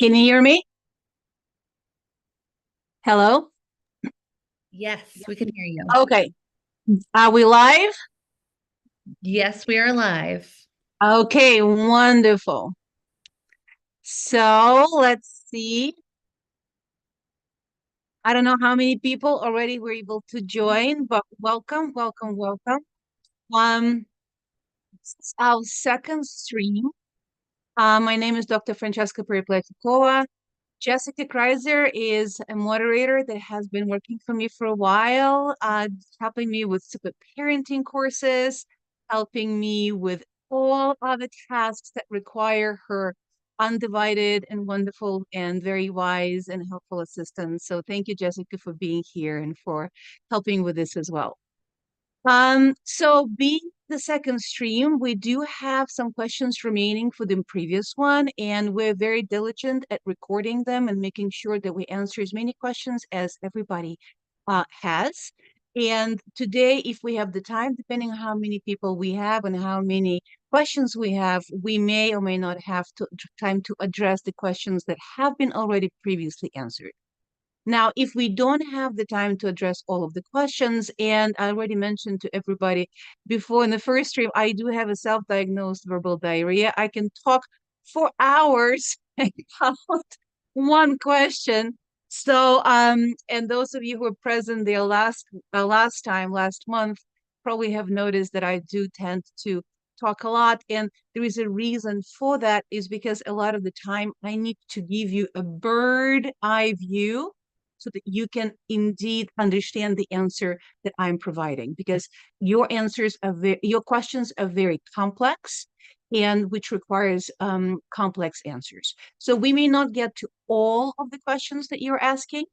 Can you hear me? Hello? Yes, we can hear you. Okay. Are we live? Yes, we are live. Okay, wonderful. So let's see. I don't know how many people already were able to join, but welcome, welcome, welcome. This is our second stream. My name is Dr. Francesca Peripletikova. Jessica Kreiser is a moderator that has been working for me for a while, helping me with super parenting courses, helping me with all other tasks that require her undivided and wonderful and very wise and helpful assistance. So thank you, Jessica, for being here and for helping with this as well. So being the second stream, we do have some questions remaining for the previous one, and we're very diligent at recording them and making sure that we answer as many questions as everybody has. And today, if we have the time, depending on how many people we have and how many questions we have, we may or may not have time to address the questions that have been already previously answered. Now, if we don't have the time to address all of the questions, and I already mentioned to everybody before in the first stream, I do have a self-diagnosed verbal diarrhea. I can talk for hours about one question. So, and those of you who were present there last month, probably have noticed that I do tend to talk a lot. And there is a reason for that is because a lot of the time I need to give you a bird eye view so that you can indeed understand the answer that I'm providing, because your questions are very complex and which requires complex answers. So we may not get to all of the questions that you're asking.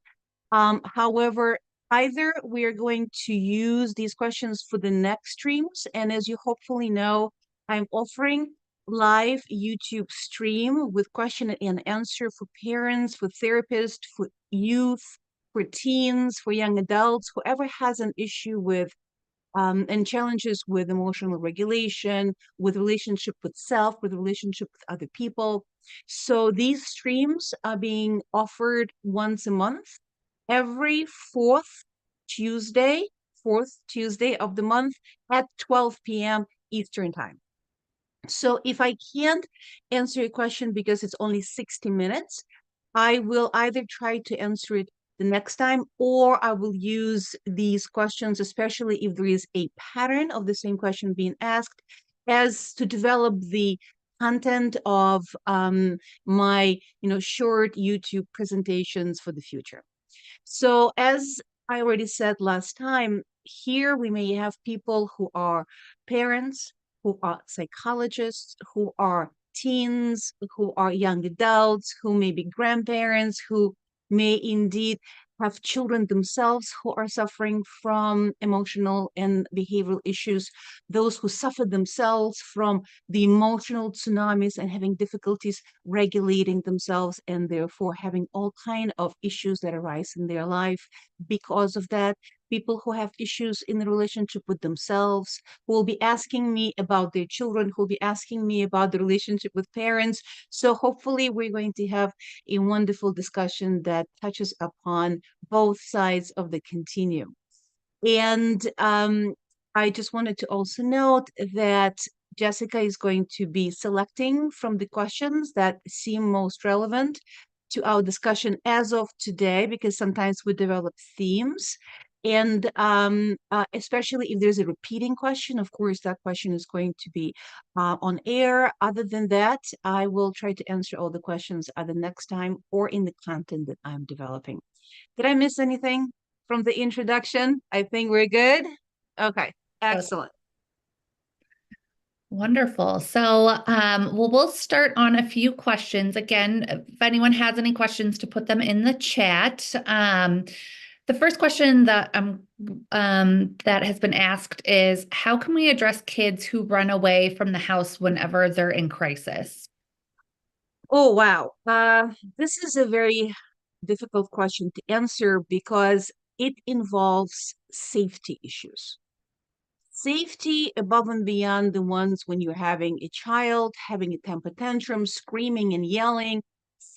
However, either we are going to use these questions for the next streams, and as you hopefully know, I'm offering live YouTube stream with question and answer for parents, for therapists, for youth, for teens, for young adults, whoever has an issue with and challenges with emotional regulation, with relationship with self, with relationship with other people. So these streams are being offered once a month, every Tuesday, fourth Tuesday of the month at 12 p.m. Eastern time. So if I can't answer your question because it's only 60 minutes, I will either try to answer it the next time, or I will use these questions, especially if there is a pattern of the same question being asked, as to develop the content of my short YouTube presentations for the future. So as I already said last time, here we may have people who are parents, who are psychologists, who are teens, who are young adults, who may be grandparents, who may indeed have children themselves who are suffering from emotional and behavioral issues, those who suffer themselves from the emotional tsunamis and having difficulties regulating themselves and therefore having all kind of issues that arise in their life because of that. People who have issues in the relationship with themselves, who will be asking me about their children, who will be asking me about the relationship with parents. So hopefully we're going to have a wonderful discussion that touches upon both sides of the continuum. And I just wanted to also note that Jessica is going to be selecting from the questions that seem most relevant to our discussion as of today, because sometimes we develop themes. And especially if there's a repeating question, of course, that question is going to be on air. Other than that, I will try to answer all the questions either next time or in the content that I'm developing. Did I miss anything from the introduction? I think we're good. Okay, Oh, excellent. wonderful. So, we'll start on a few questions. Again, if anyone has any questions, to put them in the chat. The first question that has been asked is, how can we address kids who run away from the house whenever they're in crisis? Oh, wow. This is a very difficult question to answer because it involves safety issues. Safety above and beyond the ones when you're having a child, having a temper tantrum, screaming and yelling.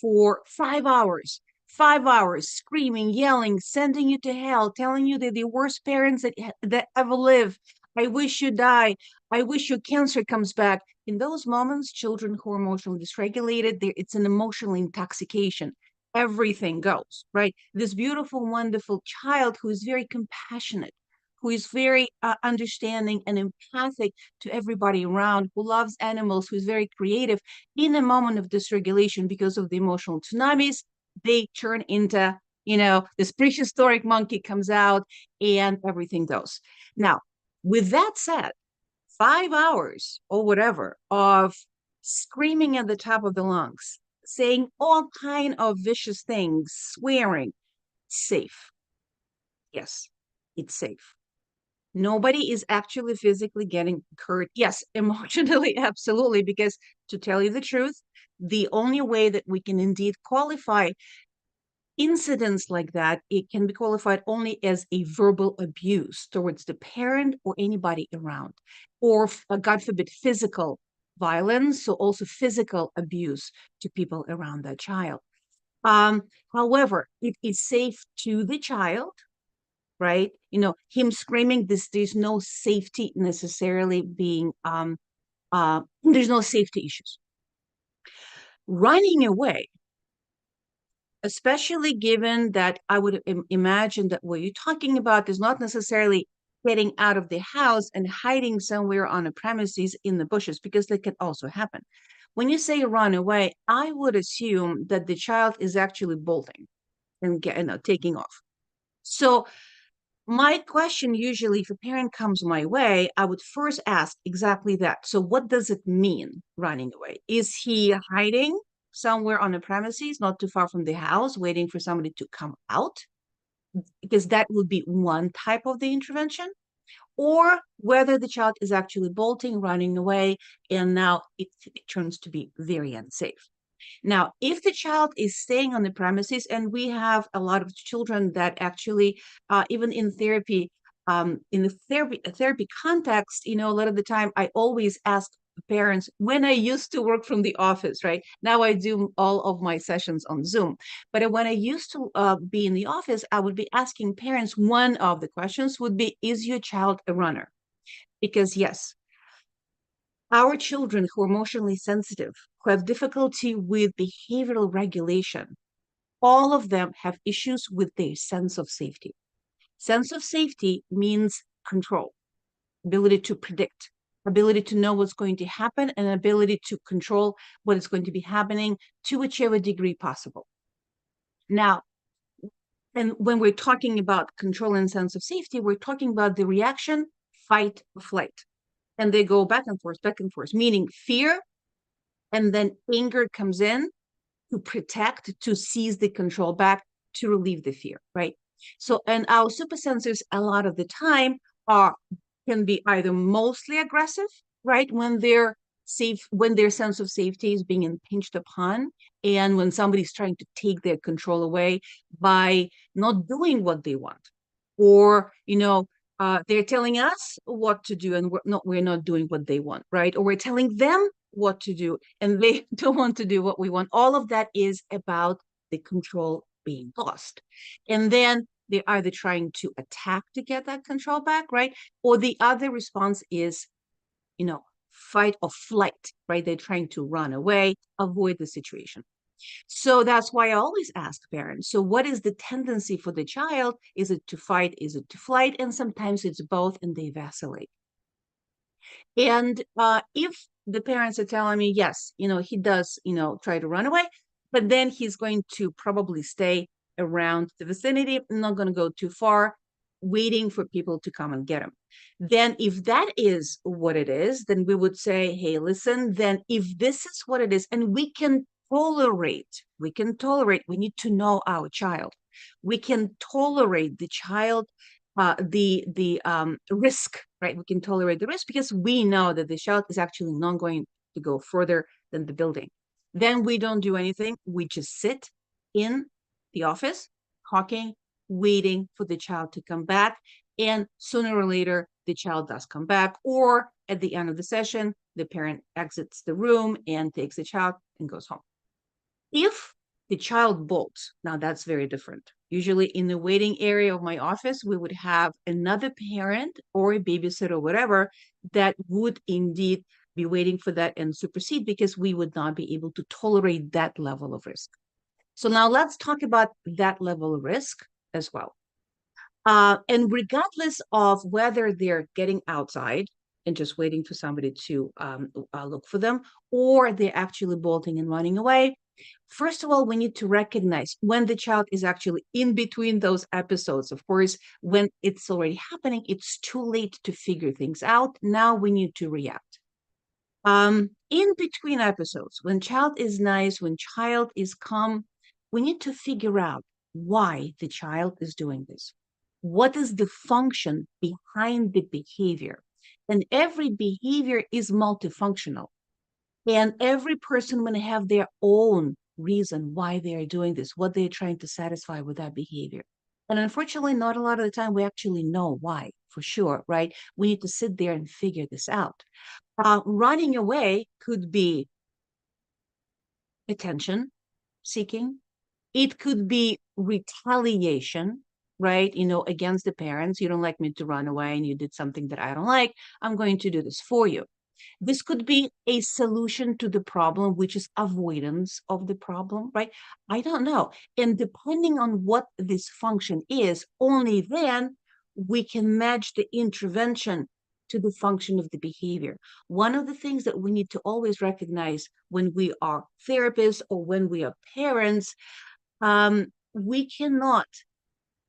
for 5 hours, 5 hours, screaming, yelling, sending you to hell, telling you that the worst parents that ever lived. I wish you die. I wish your cancer comes back. In those moments, children who are emotionally dysregulated, it's an emotional intoxication. Everything goes, right? This beautiful, wonderful child who is very compassionate, who is very understanding and empathic to everybody around, who loves animals, who's very creative, in a moment of dysregulation because of the emotional tsunamis, they turn into, this prehistoric monkey comes out and everything goes. Now, with that said, 5 hours or whatever of screaming at the top of the lungs, saying all kind of vicious things, swearing, safe. Yes, it's safe. Nobody is actually physically getting hurt. Yes, emotionally, absolutely, because to tell you the truth, the only way that we can indeed qualify incidents like that, it can be qualified only as a verbal abuse towards the parent or anybody around, or God forbid, physical violence, so also physical abuse to people around that child. However, it is safe to the child, right? Him screaming, there's no safety necessarily being, there's no safety issues. Running away, especially given that I would imagine that what you're talking about is not necessarily getting out of the house and hiding somewhere on a premises in the bushes, because that can also happen. When you say run away, I would assume that the child is actually bolting and taking off. So my question usually, if a parent comes my way, I would first ask exactly that. So what does it mean, running away? Is he hiding somewhere on the premises, not too far from the house, waiting for somebody to come out? Because that would be one type of the intervention. Or whether the child is actually bolting, running away, and now it turns to be very unsafe. Now, if the child is staying on the premises, and we have a lot of children that actually, even in therapy, in the therapy context, a lot of the time, I always ask parents, when I used to work from the office, right? Now I do all of my sessions on Zoom. But when I used to be in the office, I would be asking parents, one of the questions would be, is your child a runner? Because yes, our children who are emotionally sensitive, who have difficulty with behavioral regulation, all of them have issues with their sense of safety. Sense of safety means control, ability to predict, ability to know what's going to happen, and ability to control what is going to be happening to whichever degree possible. Now, and when we're talking about control and sense of safety, we're talking about the reaction, fight, or flight. And they go back and forth, meaning fear, and then anger comes in to protect, to seize the control back, to relieve the fear, right? So, and our super sensors a lot of the time can be either mostly aggressive, right? When they're safe, when their sense of safety is being impinged upon, and when somebody's trying to take their control away by not doing what they want, or they're telling us what to do, and we're not doing what they want, right? Or we're telling them what to do and they don't want to do what we want. All of that is about the control being lost. And then they're either trying to attack to get that control back, right? Or the other response is, fight or flight, right? They're trying to run away, avoid the situation. So that's why I always ask parents, so what is the tendency for the child? Is it to fight? Is it to flight? And sometimes it's both and they vacillate. And if the parents are telling me, yes, he does, try to run away, but then he's going to probably stay around the vicinity, not going to go too far, waiting for people to come and get him. Then if that is what it is, then we would say, hey, listen, then if this is what it is, and we can tolerate, we need to know our child. We can tolerate the child, the risk, right? We can tolerate the risk because we know that the child is actually not going to go further than the building. Then we don't do anything. We just sit in the office, talking, waiting for the child to come back. And sooner or later, the child does come back. Or at the end of the session, the parent exits the room and takes the child and goes home. If The child bolts. Now that's very different. Usually in the waiting area of my office, we would have another parent or a babysitter or whatever that would indeed be waiting for that and supersede, because we would not be able to tolerate that level of risk. So now let's talk about that level of risk as well. And regardless of whether they're getting outside and just waiting for somebody to look for them, or they're actually bolting and running away, first of all, we need to recognize when the child is actually in between those episodes. Of course, when it's already happening, it's too late to figure things out. Now we need to react. In between episodes, when child is nice, when child is calm, we need to figure out why the child is doing this. What is the function behind the behavior? And every behavior is multifunctional. And every person will have their own reason why they are doing this, what they're trying to satisfy with that behavior. And unfortunately, not a lot of the time we actually know why, for sure, right? We need to sit there and figure this out. Running away could be attention seeking. It could be retaliation, right? Against the parents. You don't like me to run away and you did something that I don't like. I'm going to do this for you. This could be a solution to the problem, which is avoidance of the problem, right? I don't know. And depending on what this function is, only then we can match the intervention to the function of the behavior. One of the things that we need to always recognize when we are therapists or when we are parents, we cannot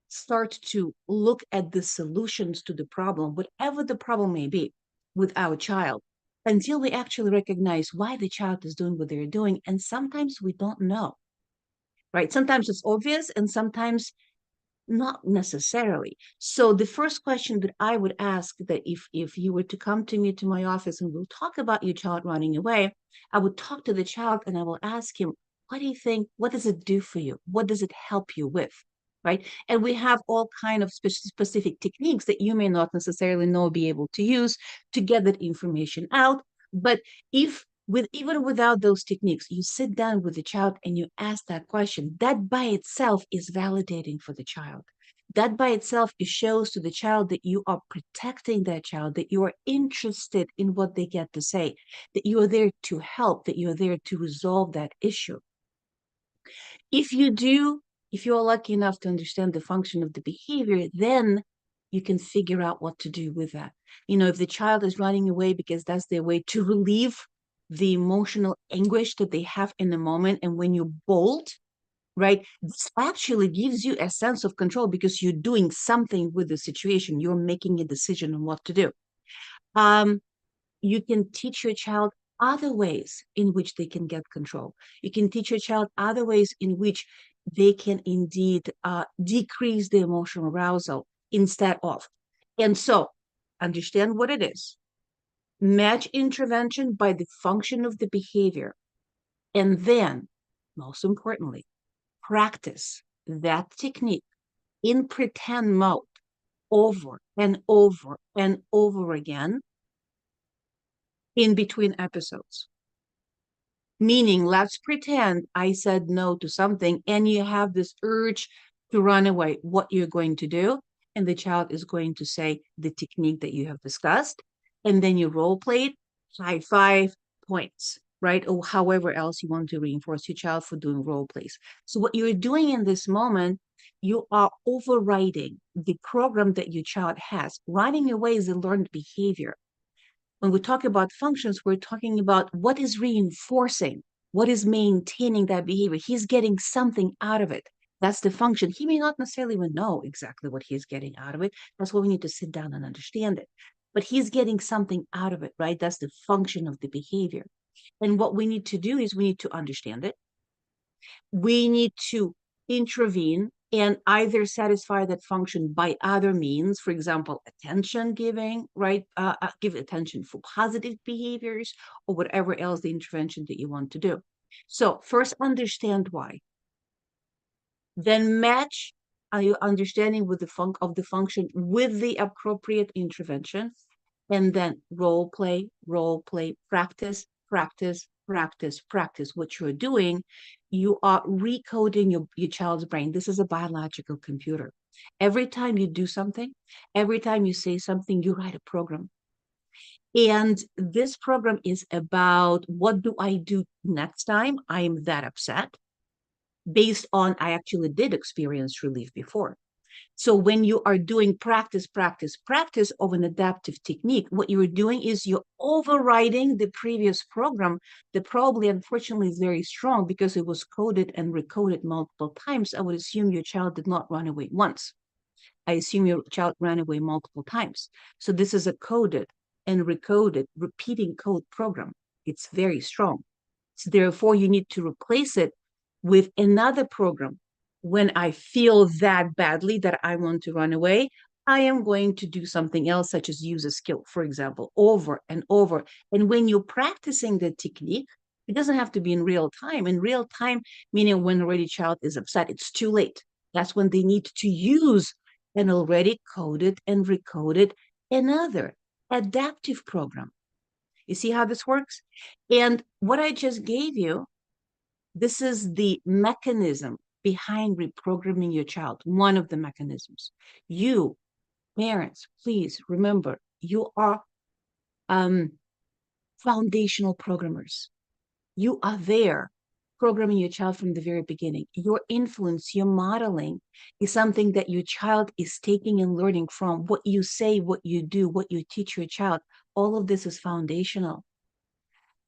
start to look at the solutions to the problem, whatever the problem may be, with our child, until we actually recognize why the child is doing what they're doing. And sometimes we don't know, right? Sometimes it's obvious and sometimes not necessarily. So the first question that I would ask, that if you were to come to me to my office and we'll talk about your child running away, I would talk to the child and I will ask him, what do you think? What does it do for you? What does it help you with? Right. And we have all kind of specific techniques that you may not necessarily know, be able to use to get that information out. But if even without those techniques, you sit down with the child and you ask that question, that by itself is validating for the child. That by itself, it shows to the child that you are protecting that child, that you are interested in what they get to say, that you are there to help, that you are there to resolve that issue. If you are lucky enough to understand the function of the behavior, then you can figure out what to do with that. If the child is running away because that's their way to relieve the emotional anguish that they have in the moment, and when you bolt, right, this actually gives you a sense of control because you're doing something with the situation. You're making a decision on what to do. You can teach your child other ways in which they can get control. You can teach your child other ways in which they can indeed decrease the emotional arousal instead of. And so understand what it is. Match intervention by the function of the behavior. And then, most importantly, practice that technique in pretend mode over and over and over again in between episodes. Meaning, let's pretend I said no to something and you have this urge to run away. What you're going to do, and the child is going to say the technique that you have discussed, and then you role play it, high 5 points, right? Or however else you want to reinforce your child for doing role plays. So what you're doing in this moment, you are overriding the program that your child has. Running away is a learned behavior. When we talk about functions, we're talking about what is reinforcing, what is maintaining that behavior. He's getting something out of it. That's the function. He may not necessarily even know exactly what he's getting out of it. That's why we need to sit down and understand it. But he's getting something out of it, right? That's the function of the behavior. And what we need to do is we need to understand it. We need to intervene and either satisfy that function by other means, for example, attention giving, right? Give attention for positive behaviors or whatever else the intervention that you want to do. So first understand why, then match your understanding with the function with the appropriate intervention, and then role play, practice, practice, practice what you're doing, you are recoding your child's brain. This is a biological computer. Every time you do something, every time you say something, you write a program. And this program is about what do I do next time I am that upset, based on I actually did experience relief before. So when you are doing practice, practice, practice of an adaptive technique, what you're doing is you're overriding the previous program that probably, unfortunately, is very strong because it was coded and recoded multiple times. I would assume your child did not run away once. I assume your child ran away multiple times. So this is a coded and recoded, repeating code program. It's very strong. So therefore, you need to replace it with another program. When I feel that badly that I want to run away, I am going to do something else, such as use a skill, for example, over and over. And when you're practicing the technique, it doesn't have to be in real time. In real time, meaning when already child is upset, it's too late. That's when they need to use an already coded and recoded another adaptive program. You see how this works? And what I just gave you, this is the mechanism behind reprogramming your child, one of the mechanisms. You, parents, please remember, you are foundational programmers. You are there programming your child from the very beginning. Your influence, your modeling is something that your child is taking and learning from. What you say, what you do, what you teach your child, all of this is foundational,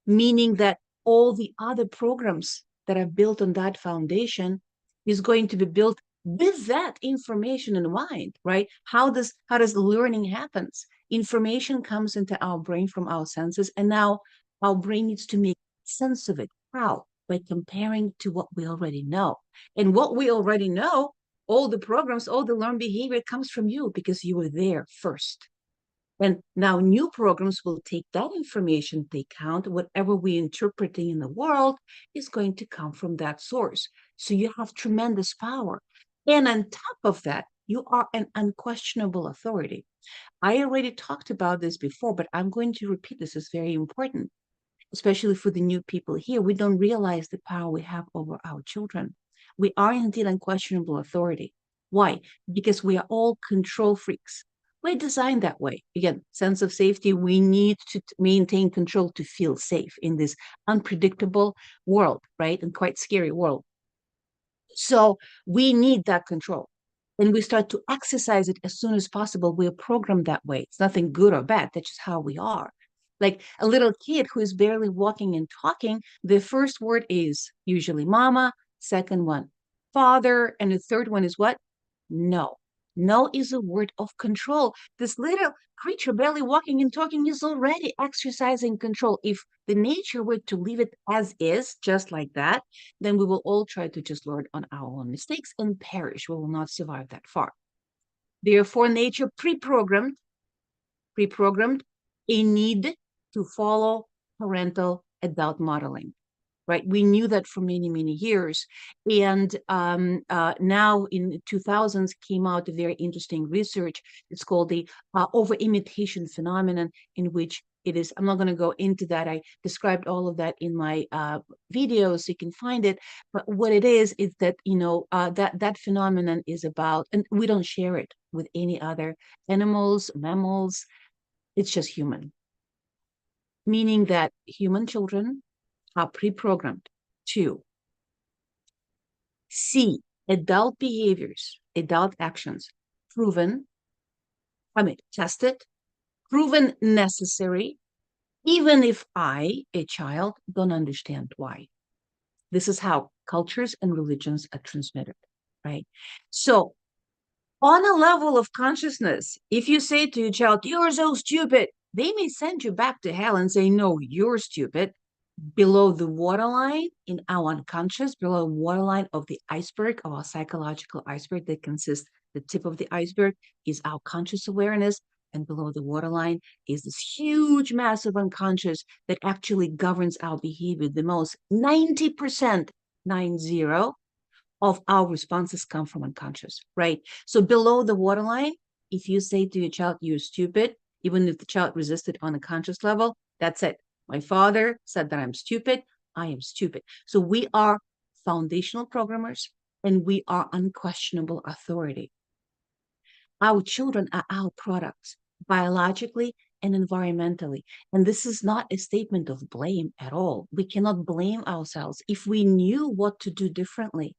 meaning that all the other programs that are built on that foundation is going to be built with that information in mind, right? How does learning happens? Information comes into our brain from our senses, and now our brain needs to make sense of it. How? By comparing to what we already know. And what we already know, all the programs, all the learned behavior comes from you because you were there first. And now new programs will take that information, they count whatever we're interpreting in the world is going to come from that source. So you have tremendous power. And on top of that, you are an unquestionable authority. I already talked about this before, but I'm going to repeat this. Is very important, especially for the new people here. We don't realize the power we have over our children. We are indeed unquestionable authority. Why? Because we are all control freaks. We're designed that way. Again, sense of safety. We need to maintain control to feel safe in this unpredictable world, right? And quite scary world. So we need that control. And we start to exercise it as soon as possible. We're programmed that way. It's nothing good or bad. That's just how we are. Like a little kid who is barely walking and talking, the first word is usually mama, second one, father, and the third one is what? No. No is a word of control. This little creature barely walking and talking is already exercising control. If the nature were to leave it as is, just like that, then we will all try to just learn on our own mistakes and perish. We will not survive that far. Therefore, nature pre-programmed a need to follow parental adult modeling, right? We knew that for many, many years. And now in 2000s came out a very interesting research. It's called the over-imitation phenomenon, in which it is, I'm not going to go into that. I described all of that in my videos, so you can find it. But what it is that, that phenomenon is about, and we don't share it with any other animals, mammals. It's just human, meaning that human children are pre-programmed to see adult behaviors, adult actions, proven, tested, proven necessary, even if I, a child, don't understand why. This is how cultures and religions are transmitted, right? So on a level of consciousness, if you say to your child, you're so stupid, they may send you back to hell and say, no, you're stupid. Below the waterline in our unconscious, below the waterline of the iceberg, of our psychological iceberg that consists, the tip of the iceberg is our conscious awareness. And below the waterline is this huge mass of unconscious that actually governs our behavior the most. 90%, 90, of our responses come from unconscious, right? So below the waterline, if you say to your child, you're stupid, even if the child resisted on a conscious level, that's it. My father said that I'm stupid. I am stupid. So we are foundational programmers and we are unquestionable authority. Our children are our products, biologically and environmentally. And this is not a statement of blame at all. We cannot blame ourselves. If we knew what to do differently,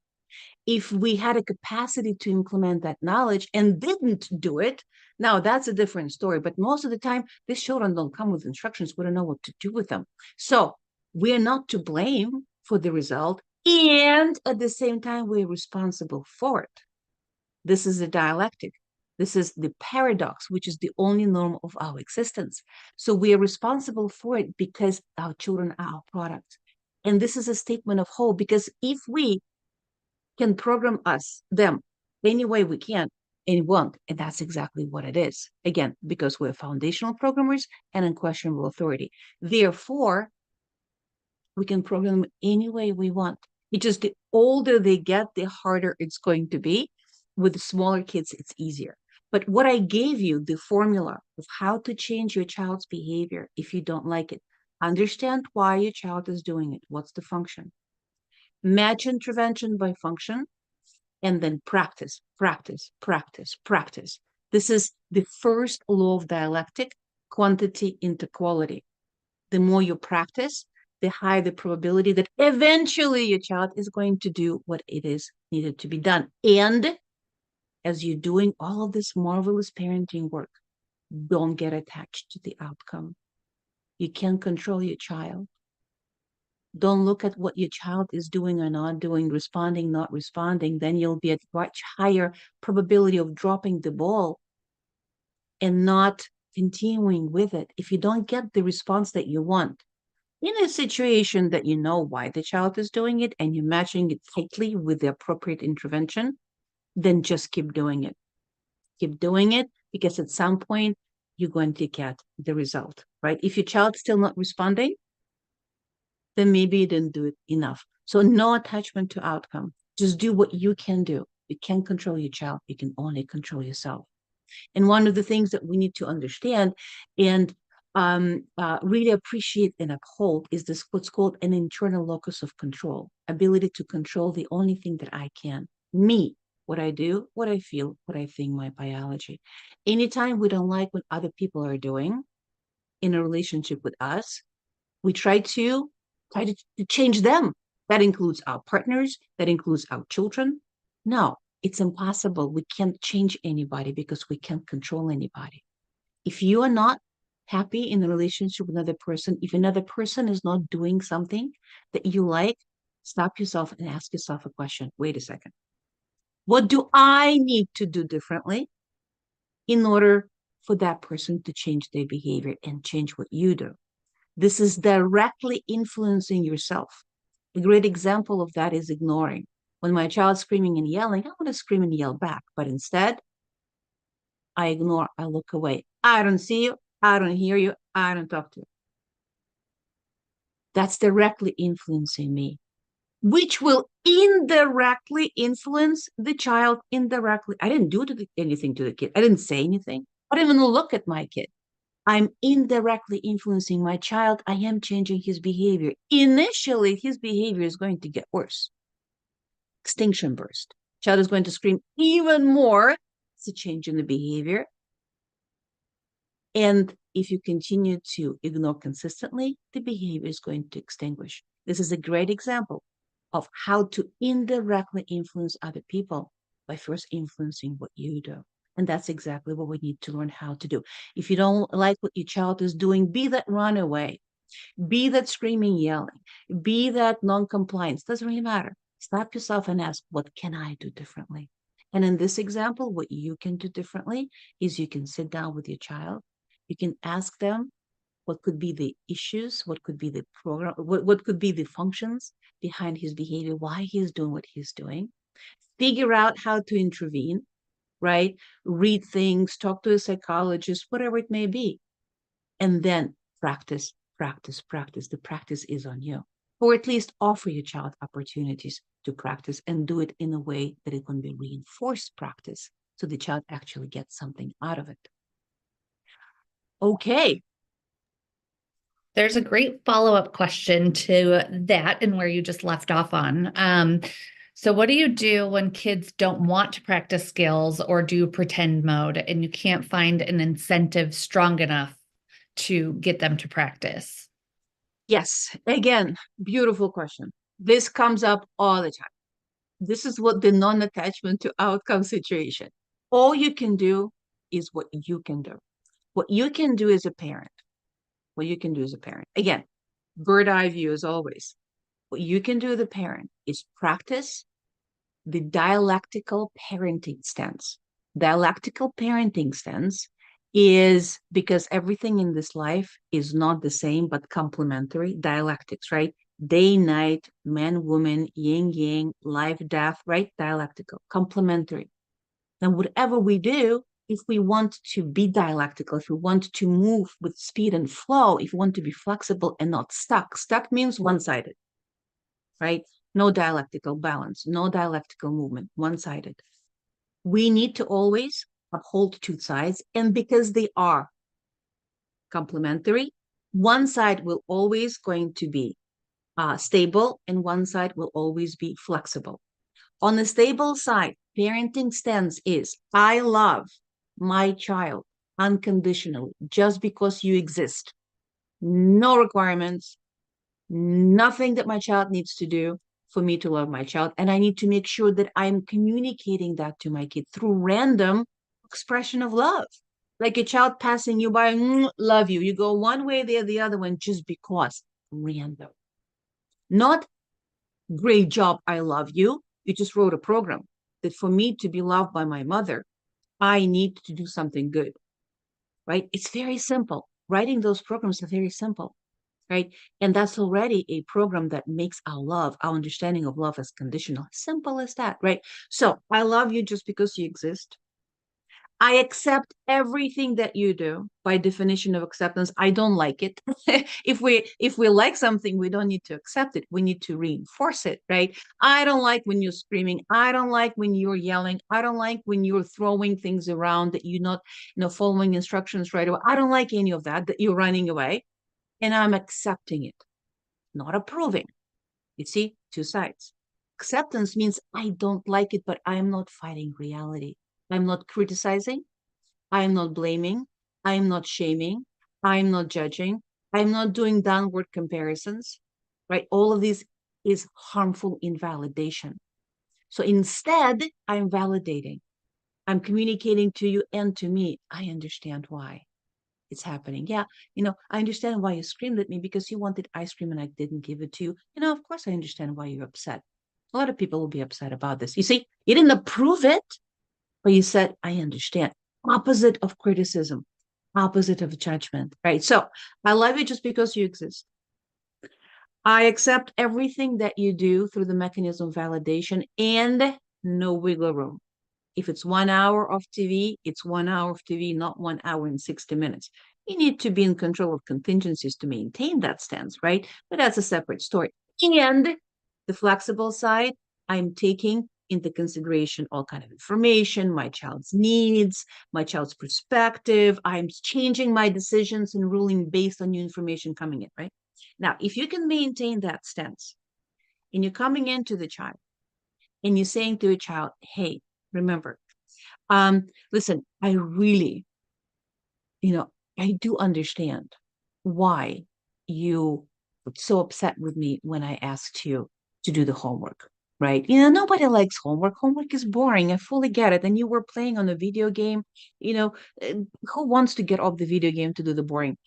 if we had a capacity to implement that knowledge and didn't do it, now that's a different story. But most of the time, these children don't come with instructions. We don't know what to do with them. So we're not to blame for the result. And at the same time, we're responsible for it. This is the dialectic. This is the paradox, which is the only norm of our existence. So we are responsible for it because our children are our product. And this is a statement of hope, because if we can program them any way we can and want, and that's exactly what it is. Again, because we're foundational programmers and unquestionable authority. Therefore, we can program them any way we want. It's just the older they get, the harder it's going to be. With the smaller kids, it's easier. But what I gave you, the formula of how to change your child's behavior if you don't like it, understand why your child is doing it. What's the function? Match intervention by function, and then practice, practice, practice, practice. This is the first law of dialectic, quantity into quality. The more you practice, the higher the probability that eventually your child is going to do what it is needed to be done. And as you're doing all of this marvelous parenting work, don't get attached to the outcome. You can't control your child. Don't look at what your child is doing or not doing, responding, not responding. Then you'll be at much higher probability of dropping the ball and not continuing with it if you don't get the response that you want. In a situation that you know why the child is doing it and you're matching it tightly with the appropriate intervention, then just keep doing it. Keep doing it, because at some point you're going to get the result, right? If your child's still not responding, then maybe you didn't do it enough. So no attachment to outcome. Just do what you can do. You can't control your child. You can only control yourself. And one of the things that we need to understand and really appreciate and uphold is this, what's called an internal locus of control, ability to control the only thing that I can, me, what I do, what I feel, what I think, my biology. Anytime we don't like what other people are doing in a relationship with us, we try to change them. That includes our partners, that includes our children. No, it's impossible. We can't change anybody because we can't control anybody. If you are not happy in a relationship with another person, if another person is not doing something that you like, stop yourself and ask yourself a question. Wait a second. What do I need to do differently in order for that person to change their behavior and change what you do? This is directly influencing yourself. A great example of that is ignoring. When my child's screaming and yelling, I want to scream and yell back, but instead, I ignore, I look away. I don't see you, I don't hear you, I don't talk to you. That's directly influencing me, which will indirectly influence the child indirectly. I didn't do anything to the kid. I didn't say anything. I didn't even look at my kid. I'm indirectly influencing my child. I am changing his behavior. Initially, his behavior is going to get worse. Extinction burst. Child is going to scream even more. It's a change in the behavior. And if you continue to ignore consistently, the behavior is going to extinguish. This is a great example of how to indirectly influence other people by first influencing what you do. And that's exactly what we need to learn how to do. If you don't like what your child is doing, be that runaway, be that screaming, yelling, be that non-compliance, doesn't really matter. Stop yourself and ask, what can I do differently? And in this example, what you can do differently is you can sit down with your child. You can ask them what could be the issues, what could be the program, what could be the functions behind his behavior, why he's doing what he's doing. Figure out how to intervene, right? Read things, talk to a psychologist, whatever it may be. And then practice, practice, practice. The practice is on you. Or at least offer your child opportunities to practice and do it in a way that it can be reinforced practice so the child actually gets something out of it. Okay. There's a great follow-up question to that and where you just left off on. So what do you do when kids don't want to practice skills or do pretend mode and you can't find an incentive strong enough to get them to practice? Yes, again, beautiful question. This comes up all the time. This is what the non-attachment to outcome situation. All you can do is what you can do. What you can do as a parent, what you can do as a parent. Again, bird eye view as always. What you can do as a parent is practice the dialectical parenting stance. Dialectical parenting stance is because everything in this life is not the same but complementary. Dialectics, right? Day, night, man, woman, yin, yang, life, death, right? Dialectical, complementary. And whatever we do, if we want to be dialectical, if we want to move with speed and flow, if we want to be flexible and not stuck, stuck means one sided, right? No dialectical balance, no dialectical movement, one sided. We need to always uphold two sides. And because they are complementary, one side will always going to be stable and one side will always be flexible. On the stable side, parenting stance is I love my child unconditionally just because you exist. No requirements, nothing that my child needs to do for me to love my child. And I need to make sure that I'm communicating that to my kid through random expression of love. Like a child passing you by, love you. You go one way, the other one, just because. Random. Not great job, I love you. You just wrote a program that for me to be loved by my mother, I need to do something good, right? It's very simple. Writing those programs are very simple, right? And that's already a program that makes our love, our understanding of love as conditional. Simple as that, right? So I love you just because you exist. I accept everything that you do by definition of acceptance. I don't like it. If we like something, we don't need to accept it. We need to reinforce it, right? I don't like when you're screaming. I don't like when you're yelling. I don't like when you're throwing things around that you're not, following instructions right away. I don't like any of that, that you're running away. And I'm accepting it, not approving. You see, two sides. Acceptance means I don't like it, but I'm not fighting reality. I'm not criticizing. I'm not blaming. I'm not shaming. I'm not judging. I'm not doing downward comparisons, right? All of this is harmful invalidation. So instead, I'm validating. I'm communicating to you and to me. I understand why it's happening. Yeah, I understand why you screamed at me because you wanted ice cream and I didn't give it to you. Of course, I understand why you're upset. A lot of people will be upset about this. You see, you didn't approve it, but you said, I understand. Opposite of criticism, opposite of judgment, right? So I love you just because you exist. I accept everything that you do through the mechanism of validation and no wiggle room. If it's 1 hour of TV, it's 1 hour of TV, not 1 hour and 60 minutes. You need to be in control of contingencies to maintain that stance, right? But that's a separate story. And the flexible side, I'm taking into consideration all kind of information, my child's needs, my child's perspective. I'm changing my decisions and ruling based on new information coming in, right? Now, if you can maintain that stance and you're coming into the child and you're saying to a child, hey, remember, listen, I really, I do understand why you were so upset with me when I asked you to do the homework, right? Nobody likes homework. Homework is boring. I fully get it. And you were playing on a video game, you know, uh, who wants to get off the video game to do the boring,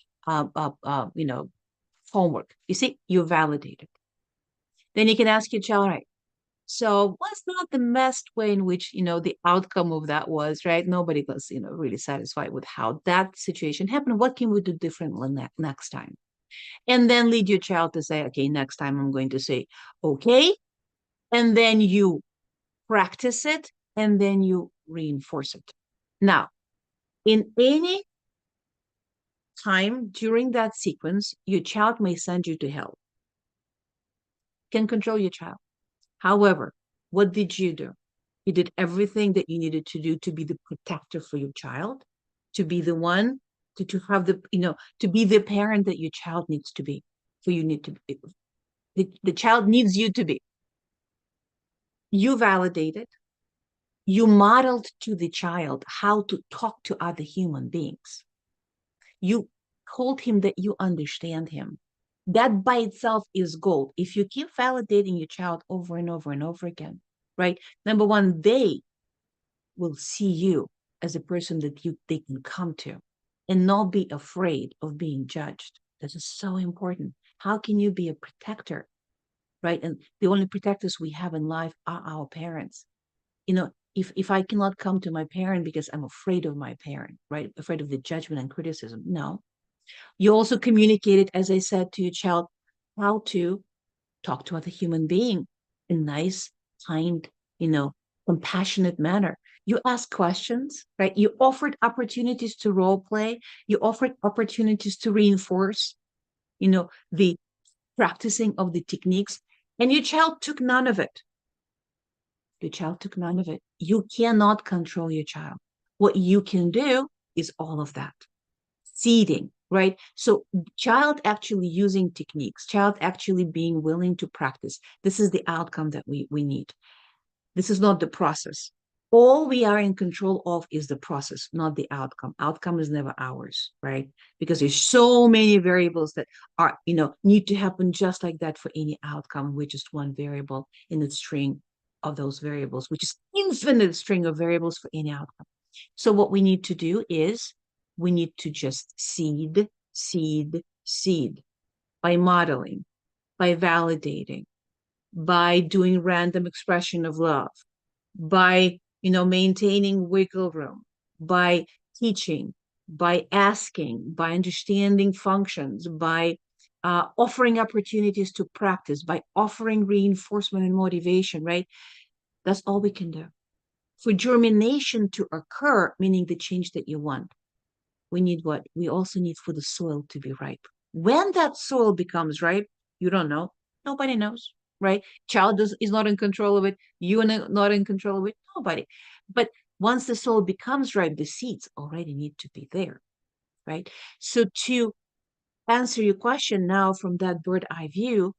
homework? You see, you validated. Then you can ask your child, right? So was not the best way in which, the outcome of that was, right? Nobody was, really satisfied with how that situation happened. What can we do differently next time? And then lead your child to say, okay, next time I'm going to say, okay. And then you practice it and then you reinforce it. Now, in any time during that sequence, your child may send you to hell. Can control your child. However, what did you do? You did everything that you needed to do to be the protector for your child, to be the one to have the, to be the parent that your child needs to be. So you need to be, the child needs you to be. You validated, you modeled to the child how to talk to other human beings. You told him that you understand him. That by itself is gold. If you keep validating your child over and over and over again, right? Number one, they will see you as a person that they can come to and not be afraid of being judged. This is so important. How can you be a protector, right? And the only protectors we have in life are our parents. If I cannot come to my parent because I'm afraid of my parent, right? Afraid of the judgment and criticism. No. You also communicated, as I said, to your child how to talk to other human being in nice, kind, compassionate manner. You ask questions, right? You offered opportunities to role play. You offered opportunities to reinforce, the practicing of the techniques, and your child took none of it. Your child took none of it. You cannot control your child. What you can do is all of that. Seeding, right? So child actually using techniques, child actually being willing to practice. This is the outcome that we need. This is not the process. All we are in control of is the process, not the outcome. Outcome is never ours, right? Because there's so many variables that are, need to happen just like that for any outcome. We're just one variable in the string of those variables, which is infinite string of variables for any outcome. So what we need to do is we need to just seed, seed, seed by modeling, by validating, by doing random expression of love, by maintaining wiggle room, by teaching, by asking, by understanding functions, by offering opportunities to practice, by offering reinforcement and motivation, right? That's all we can do. For germination to occur, meaning the change that you want, we need what? We also need for the soil to be ripe. When that soil becomes ripe, you don't know. Nobody knows, right? Child is not in control of it. You are not in control of it. Nobody. But once the soil becomes ripe, the seeds already need to be there, right? So to answer your question now from that bird eye view,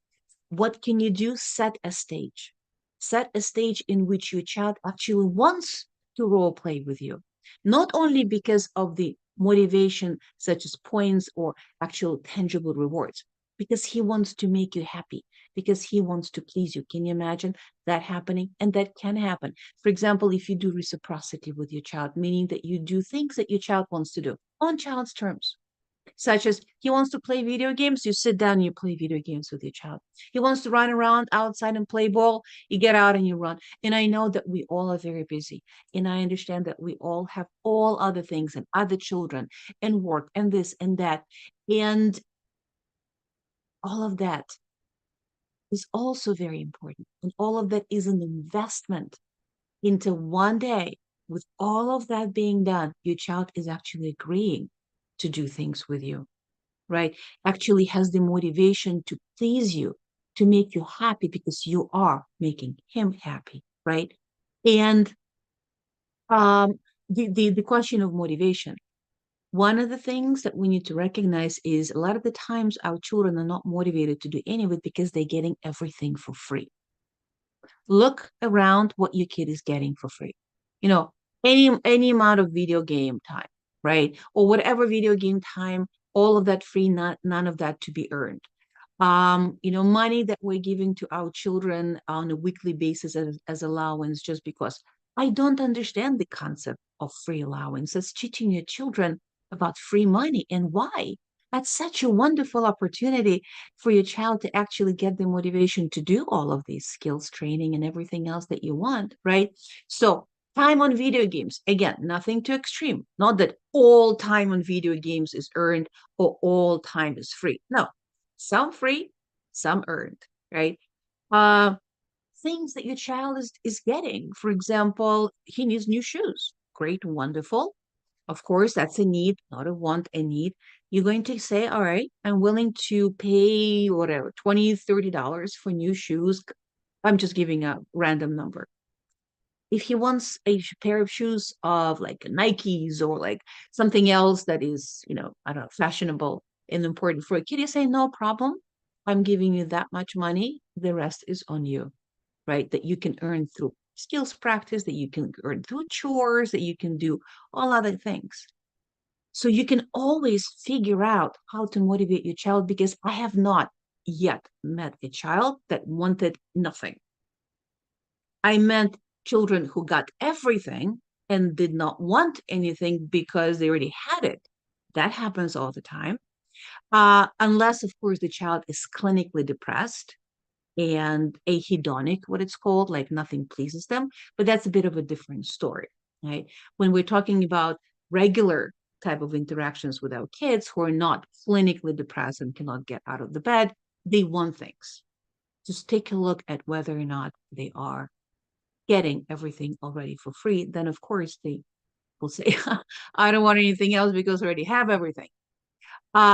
what can you do? Set a stage. Set a stage in which your child actually wants to role play with you, not only because of the motivation, such as points or actual tangible rewards, because he wants to make you happy, because he wants to please you. Can you imagine that happening? And that can happen. For example, if you do reciprocity with your child, meaning that you do things that your child wants to do on child's terms, such as he wants to play video games, you sit down and you play video games with your child. He wants to run around outside and play ball, you get out and you run. And I know that we all are very busy, and I understand that we all have all other things and other children and work and this and that, and all of that is also very important, and all of that is an investment into one day. With all of that being done, your child is actually agreeing to do things with you, right? Actually has the motivation to please you, to make you happy because you are making him happy, right? And the question of motivation. One of the things that we need to recognize is a lot of the times our children are not motivated to do any of it because they're getting everything for free. Look around what your kid is getting for free. You know, any amount of video game time, right? Or whatever video game time, all of that free, none of that to be earned. Money that we're giving to our children on a weekly basis as allowance just because. I don't understand the concept of free allowance. That's teaching your children about free money and why. That's such a wonderful opportunity for your child to actually get the motivation to do all of these skills training and everything else that you want, right? So time on video games, again, nothing too extreme. Not that all time on video games is earned or all time is free. No, some free, some earned, right? Uh, Things that your child is getting. For example, he needs new shoes. Great, wonderful. Of course, that's a need, not a want, a need. You're going to say, all right, I'm willing to pay whatever, $20, $30 for new shoes. I'm just giving a random number. If he wants a pair of shoes of like Nikes or like something else that is, I don't know, fashionable and important for a kid, you say, no problem. I'm giving you that much money. The rest is on you, right? That you can earn through skills practice, that you can earn through chores, that you can do all other things. So you can always figure out how to motivate your child, because I have not yet met a child that wanted nothing. I met children who got everything and did not want anything because they already had it. That happens all the time. Unless, of course, the child is clinically depressed and ahedonic, what it's called, like nothing pleases them. But that's a bit of a different story, right? When we're talking about regular type of interactions with our kids who are not clinically depressed and cannot get out of the bed, they want things. Just take a look at whether or not they are getting everything already for free. Then, of course, they will say, I don't want anything else because I already have everything.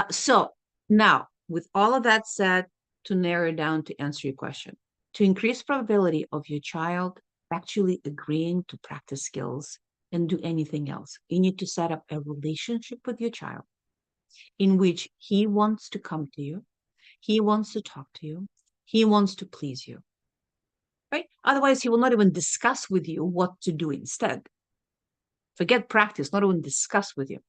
So now, with all of that said, to narrow down to answer your question, to increase probability of your child actually agreeing to practice skills and do anything else, you need to set up a relationship with your child in which he wants to come to you, he wants to talk to you, he wants to please you, right? Otherwise, he will not even discuss with you what to do instead. Forget practice, not even discuss with you.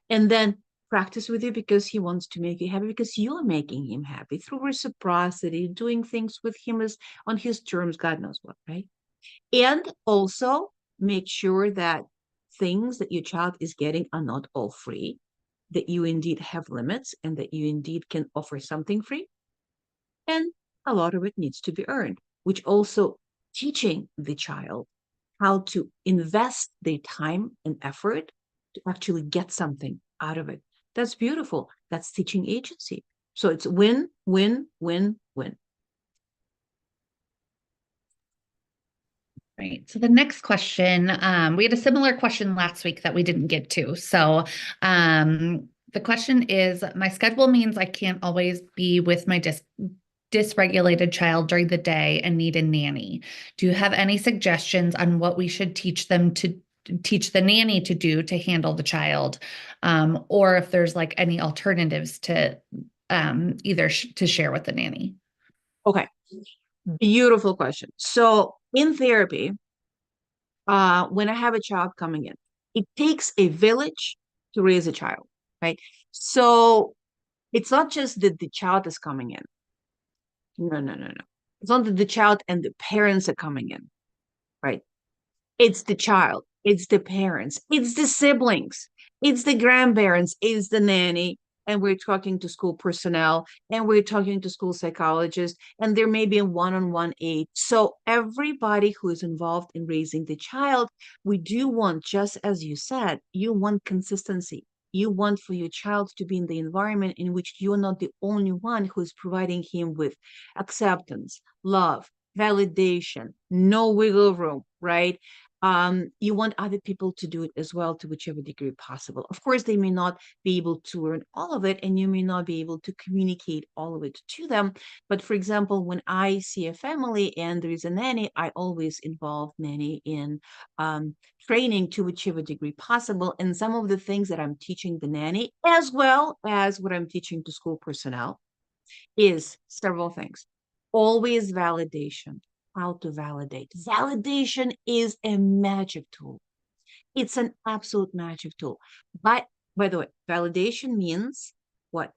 And then practice with you because he wants to make you happy, because you're making him happy through reciprocity, doing things with him as on his terms, God knows what, right? And also make sure that things that your child is getting are not all free, that you indeed have limits and that you indeed can offer something free. And a lot of it needs to be earned, which also teaching the child how to invest their time and effort to actually get something out of it. That's beautiful. That's teaching agency. So it's win, win, win, win. Right. So the next question, we had a similar question last week that we didn't get to. So the question is, my schedule means I can't always be with my dysregulated child during the day and need a nanny. Do you have any suggestions on what we should teach them to teach the nanny to do to handle the child? Or if there's like any alternatives to either to share with the nanny? Okay. Beautiful question. So in therapy, when I have a child coming in, it takes a village to raise a child, right? So it's not just that the child is coming in. No, no, no, no. It's not that the child and the parents are coming in, right? It's the child, it's the parents, it's the siblings, it's the grandparents, it's the nanny. And we're talking to school personnel and we're talking to school psychologists, and there may be a one-on-one aid. So everybody who is involved in raising the child, we do want, just as you said, you want consistency. You want for your child to be in the environment in which you're not the only one who is providing him with acceptance, love, validation, no wiggle room, right? You want other people to do it as well, to whichever degree possible. Of course, they may not be able to learn all of it, and you may not be able to communicate all of it to them. But for example, when I see a family and there is a nanny, I always involve nanny in training to whichever degree possible. And some of the things that I'm teaching the nanny, as well as what I'm teaching to school personnel, is several things. Always validation, how to validate. Validation is a magic tool. It's an absolute magic tool. By the way, validation means what?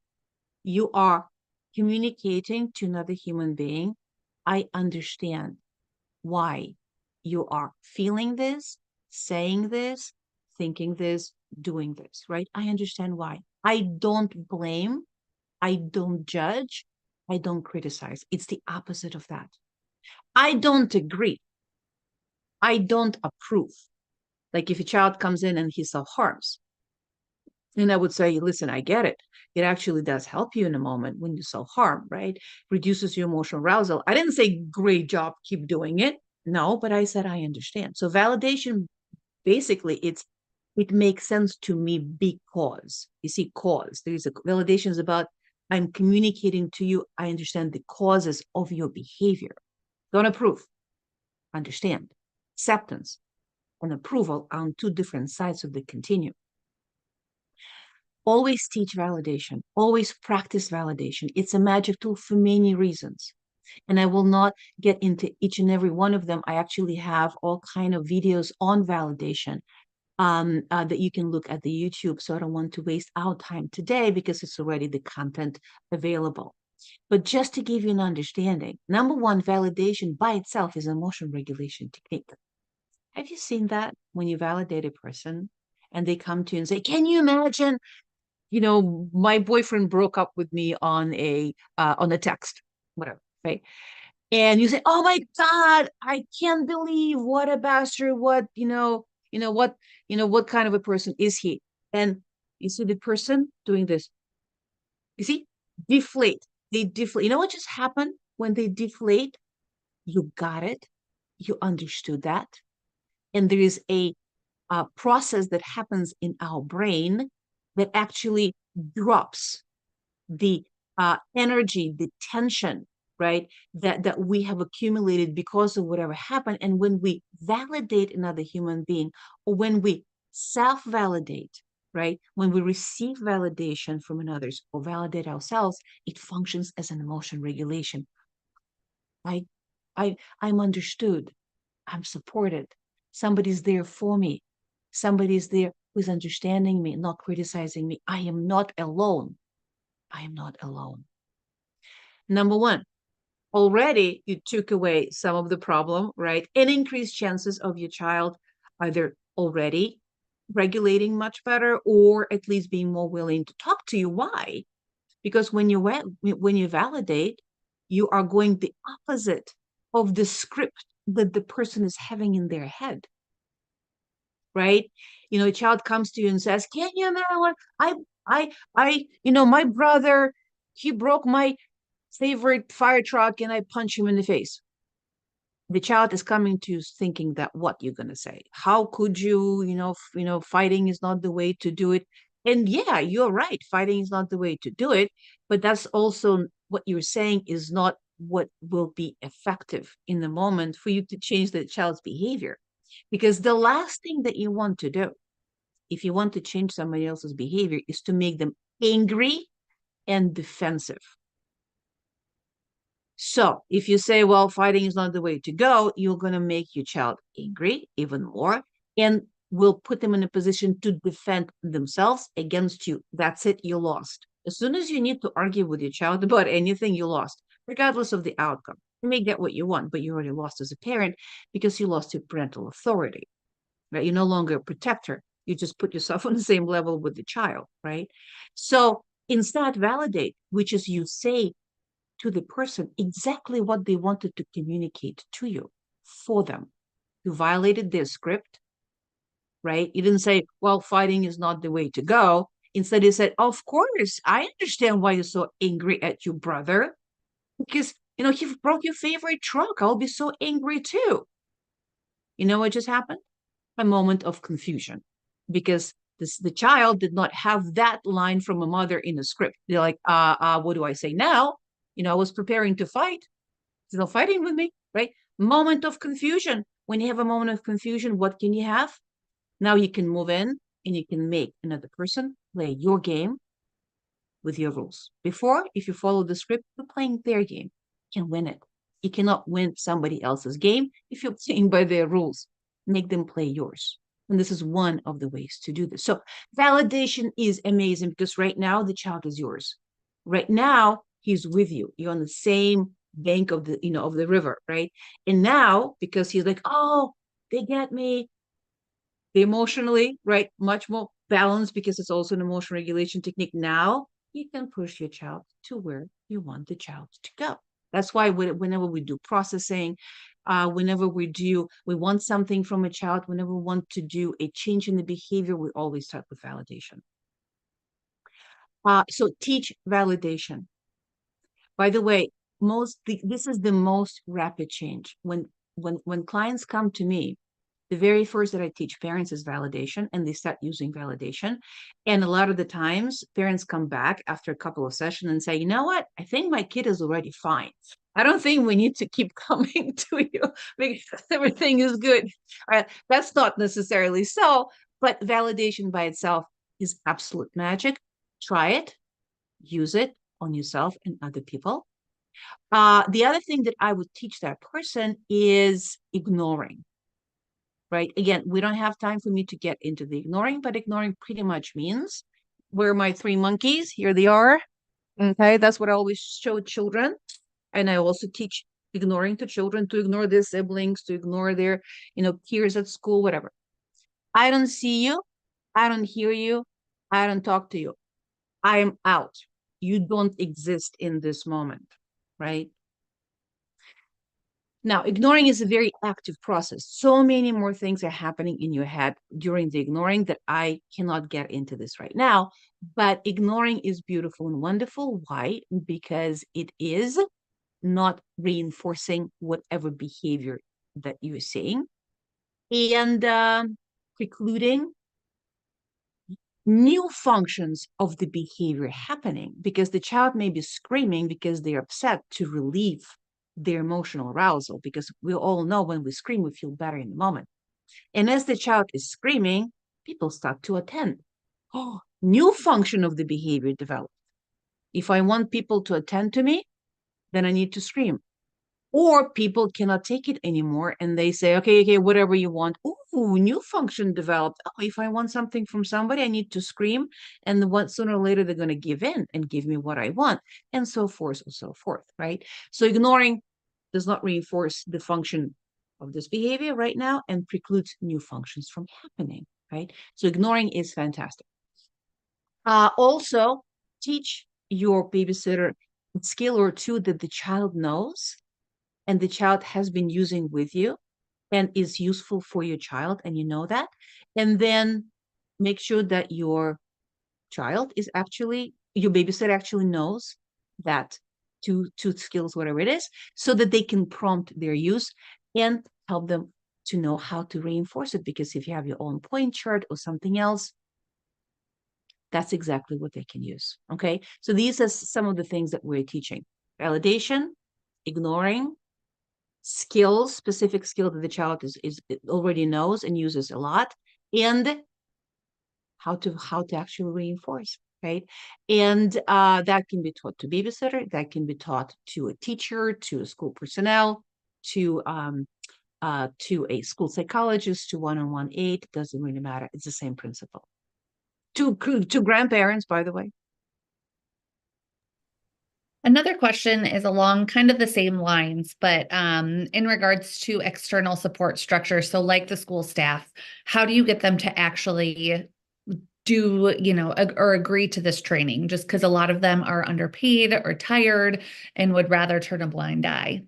You are communicating to another human being. I understand why you are feeling this, saying this, thinking this, doing this, right? I understand why. I don't blame, I don't judge, I don't criticize. It's the opposite of that. I don't agree. I don't approve. Like if a child comes in and he self-harms, and I would say, listen, I get it. It actually does help you in a moment when you self-harm, right? Reduces your emotional arousal. I didn't say, great job, keep doing it. No, but I said, I understand. So validation, basically, it makes sense to me because, you see, cause. There's a validation is about, I'm communicating to you, I understand the causes of your behavior. Don't approve, understand. Acceptance and approval on two different sides of the continuum. Always teach validation, always practice validation. It's a magic tool for many reasons. And I will not get into each and every one of them. I actually have all kind of videos on validation that you can look at the YouTube. So I don't want to waste our time today because it's already the content available. But just to give you an understanding, number one, validation by itself is an emotion regulation technique. Have you seen that when you validate a person and they come to you and say, can you imagine, my boyfriend broke up with me on a text, whatever, right? And you say, oh my God, I can't believe what a bastard, what kind of a person is he? And you see the person doing this, you see, deflate. They deflate. You know what just happened when they deflate? You got it. You understood that. And there is a process that happens in our brain that actually drops the energy, the tension, right? That we have accumulated because of whatever happened. And when we validate another human being, or when we self-validate, right? When we receive validation from others or validate ourselves, it functions as an emotion regulation. I, I'm understood. I'm supported. Somebody's there for me. Somebody's there who's understanding me, not criticizing me. I am not alone. I am not alone. Number one, already you took away some of the problem, right? And increased chances of your child either already regulating much better or at least being more willing to talk to you. Why? Because when you validate, you are going the opposite of the script that the person is having in their head, right? A child comes to you and says, can you imagine what my brother, he broke my favorite fire truck and I punch him in the face. The child is coming to thinking that what you're going to say. How could you, fighting is not the way to do it. And yeah, you're right. Fighting is not the way to do it. But that's also what you're saying is not what will be effective in the moment for you to change the child's behavior. Because the last thing that you want to do, if you want to change somebody else's behavior, is to make them angry and defensive. So if you say, well, fighting is not the way to go, you're going to make your child angry even more and will put them in a position to defend themselves against you. That's it. You lost. As soon as you need to argue with your child about anything, you lost, regardless of the outcome. You may get what you want, but you already lost as a parent because you lost your parental authority, right? You're no longer a protector. You just put yourself on the same level with the child, right? So instead, validate, which is you say to the person exactly what they wanted to communicate to you for them. You violated their script, right? You didn't say, well, fighting is not the way to go. Instead, you said, of course, I understand why you're so angry at your brother because, he broke your favorite truck. I'll be so angry too. You know what just happened? A moment of confusion because the child did not have that line from a mother in the script. They're like, what do I say now? I was preparing to fight. There's no fighting with me, right? Moment of confusion. When you have a moment of confusion, what can you have? Now you can move in and you can make another person play your game with your rules. Before, if you follow the script, you're playing their game. You can win it. You cannot win somebody else's game if you're playing by their rules. Make them play yours. And this is one of the ways to do this. So validation is amazing because right now the child is yours. Right now he's with you. You're on the same bank of the river, right? And now because he's like, oh, they get me, they emotionally, right, much more balanced because it's also an emotional regulation technique. Now you can push your child to where you want the child to go. That's why whenever we do processing, whenever we want something from a child, whenever we want to do a change in the behavior, we always start with validation. So teach validation. By the way, this is the most rapid change. When clients come to me, the very first that I teach parents is validation, and they start using validation. And a lot of the times, parents come back after a couple of sessions and say, you know what? I think my kid is already fine. I don't think we need to keep coming to you because everything is good. That's not necessarily so, but validation by itself is absolute magic. Try it, use it on yourself and other people. The other thing that I would teach that person is ignoring, right? Again, we don't have time for me to get into the ignoring, but ignoring pretty much means where are my three monkeys? Here they are. Okay, that's what I always show children. And I also teach ignoring to children, to ignore their siblings, to ignore their, peers at school, whatever. I don't see you. I don't hear you. I don't talk to you. I am out. You don't exist in this moment, right? Now, ignoring is a very active process. So many more things are happening in your head during the ignoring that I cannot get into this right now. But ignoring is beautiful and wonderful. Why? Because it is not reinforcing whatever behavior that you're seeing and precluding new functions of the behavior happening because the child may be screaming because they're upset to relieve their emotional arousal, because we all know when we scream we feel better in the moment, and as the child is screaming people start to attend. Oh, new function of the behavior developed. If I want people to attend to me, then I need to scream. Or people cannot take it anymore and they say, okay, whatever you want. Ooh, new function developed. Oh, if I want something from somebody, I need to scream. And sooner or later, they're going to give in and give me what I want, and so forth and so forth, right? So ignoring does not reinforce the function of this behavior right now and precludes new functions from happening, right? So ignoring is fantastic. Also, teach your babysitter a skill or two that the child knows and the child has been using with you and is useful for your child, and you know that. And then make sure that your child is actually, your babysitter actually knows that two skills, whatever it is, so that they can prompt their use and help them to know how to reinforce it. Because if you have your own point chart or something else, that's exactly what they can use. Okay. So these are some of the things that we're teaching: validation, ignoring, skills, specific skill that the child is already knows and uses a lot, and how to actually reinforce, right? And that can be taught to babysitter, that can be taught to a teacher, to a school personnel, to a school psychologist, to one-on-one aid. Doesn't really matter. It's the same principle. To grandparents, by the way. Another question is along kind of the same lines, but in regards to external support structure. So, like the school staff, how do you get them to actually do, or agree to this training? Just because a lot of them are underpaid or tired and would rather turn a blind eye.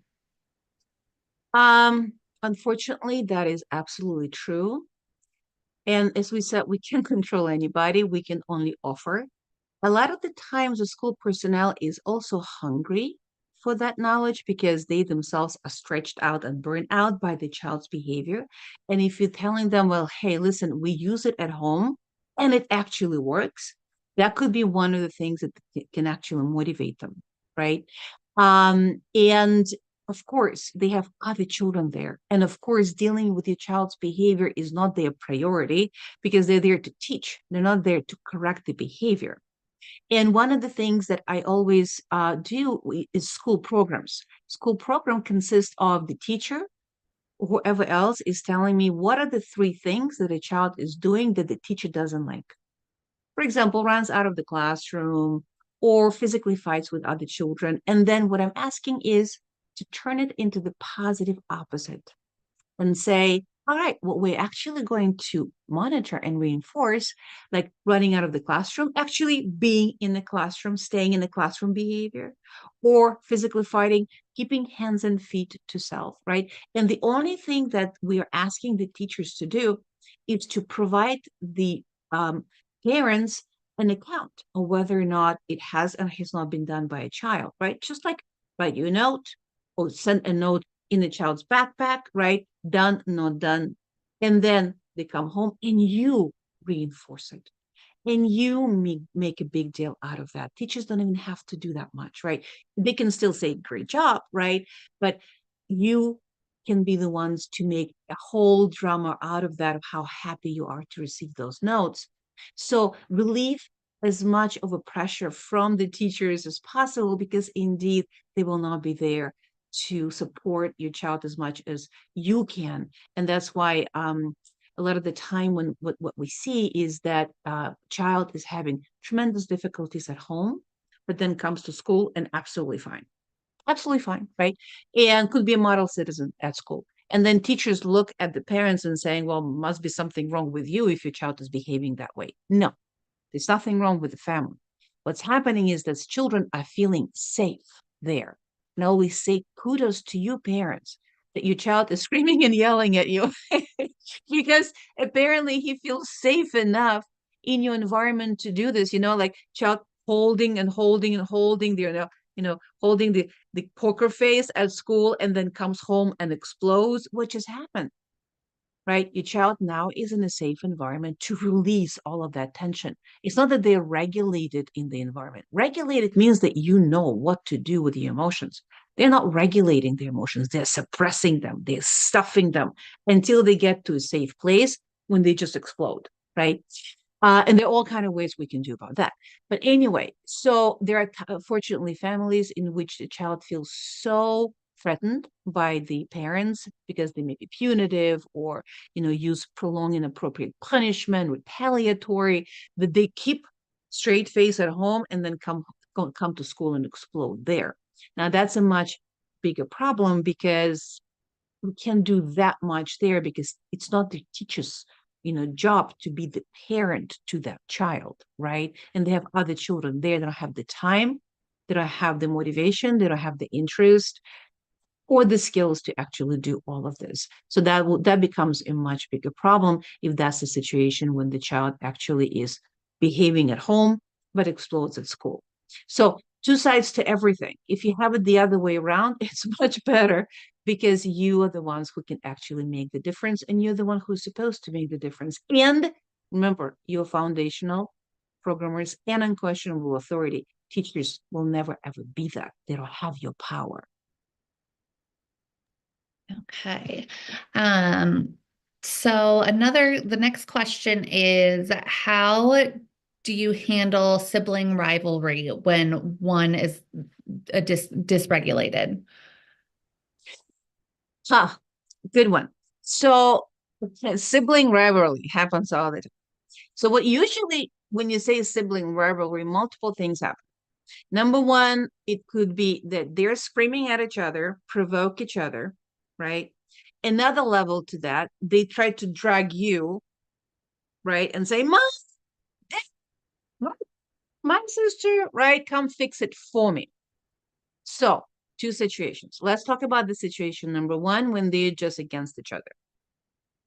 Unfortunately, that is absolutely true. And as we said, we can't control anybody. We can only offer. A lot of the times, the school personnel is also hungry for that knowledge because they themselves are stretched out and burned out by the child's behavior. And if you're telling them, well, hey, listen, we use it at home and it actually works, that could be one of the things that can actually motivate them, right? And of course, they have other children there. And of course, dealing with your child's behavior is not their priority because they're there to teach. They're not there to correct the behavior. And one of the things that I always do is school programs. School program consists of the teacher, whoever else is telling me what are the three things that a child is doing that the teacher doesn't like. For example, runs out of the classroom or physically fights with other children. And then what I'm asking is to turn it into the positive opposite and say, all right, what we're actually going to monitor and reinforce, like running out of the classroom, actually being in the classroom, staying in the classroom behavior, or physically fighting, keeping hands and feet to self, right? And the only thing that we are asking the teachers to do is to provide the parents an account of whether or not it has and has not been done by a child, right? Just like write you a note or send a note in the child's backpack, right? Done, not done. And then they come home and you reinforce it. And you make a big deal out of that. Teachers don't even have to do that much, right? They can still say, great job, right? But you can be the ones to make a whole drama out of that, of how happy you are to receive those notes. So relieve as much of a pressure from the teachers as possible, because indeed they will not be there to support your child as much as you can. And that's why a lot of the time when what we see is that child is having tremendous difficulties at home, but then comes to school and absolutely fine, right? And could be a model citizen at school. And then teachers look at the parents and saying, well, must be something wrong with you if your child is behaving that way. No, there's nothing wrong with the family. What's happening is that children are feeling safe there. And I always say kudos to you parents that your child is screaming and yelling at you because apparently he feels safe enough in your environment to do this, like child holding and holding and holding the, holding the poker face at school and then comes home and explodes, which has happened, right? Your child now is in a safe environment to release all of that tension. It's not that they're regulated in the environment. Regulated means that you know what to do with your emotions. They're not regulating their emotions, they're suppressing them, they're stuffing them until they get to a safe place when they just explode, right? And there are all kind of ways we can do about that. But anyway, so there are fortunately families in which the child feels so threatened by the parents because they may be punitive or use prolonged inappropriate punishment, retaliatory, that they keep straight face at home and then come to school and explode there. Now that's a much bigger problem because we can't do that much there because it's not the teacher's job to be the parent to that child, right? And they have other children there that don't have the time, they don't have the motivation, they don't have the interest or the skills to actually do all of this. So that becomes a much bigger problem if that's the situation when the child actually is behaving at home but explodes at school. So two sides to everything. If you have it the other way around, it's much better because you are the ones who can actually make the difference and you're the one who's supposed to make the difference. And remember, you're foundational programmers and unquestionable authority. Teachers will never ever be that. They don't have your power. Okay. So the next question is, how do you handle sibling rivalry when one is dysregulated? Good one. So sibling rivalry happens all the time. So what usually when you say sibling rivalry, multiple things happen. Number one, it could be that they're screaming at each other, provoke each other, right? Another level to that, they try to drag you, right? And say, my sister, right? Come fix it for me. So two situations. Let's talk about the situation number one, when they're just against each other.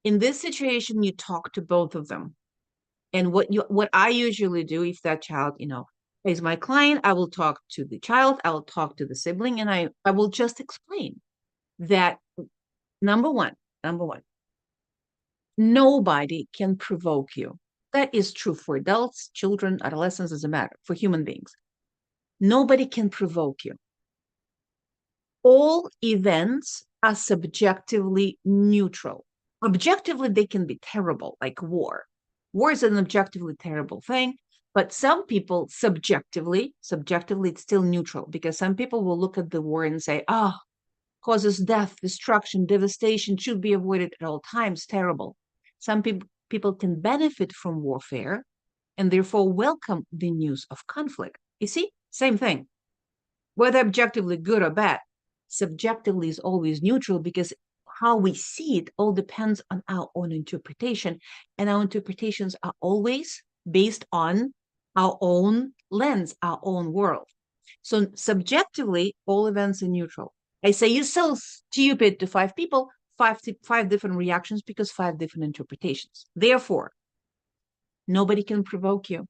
In this situation, you talk to both of them. And what I usually do if that child, is my client, I will talk to the child, I will talk to the sibling, and I will just explain that number one, nobody can provoke you. That is true for adults, children, adolescents, doesn't matter, for human beings. Nobody can provoke you. All events are subjectively neutral. Objectively, they can be terrible, like war. War is an objectively terrible thing, but some people subjectively, it's still neutral because some people will look at the war and say, oh, causes death, destruction, devastation, should be avoided at all times, terrible. Some people can benefit from warfare and therefore welcome the news of conflict. You see, same thing. Whether objectively good or bad, subjectively is always neutral because how we see it all depends on our own interpretation. And our interpretations are always based on our own lens, our own world. So subjectively, all events are neutral. I say you're so stupid to five people, five different reactions because five different interpretations. Therefore, nobody can provoke you.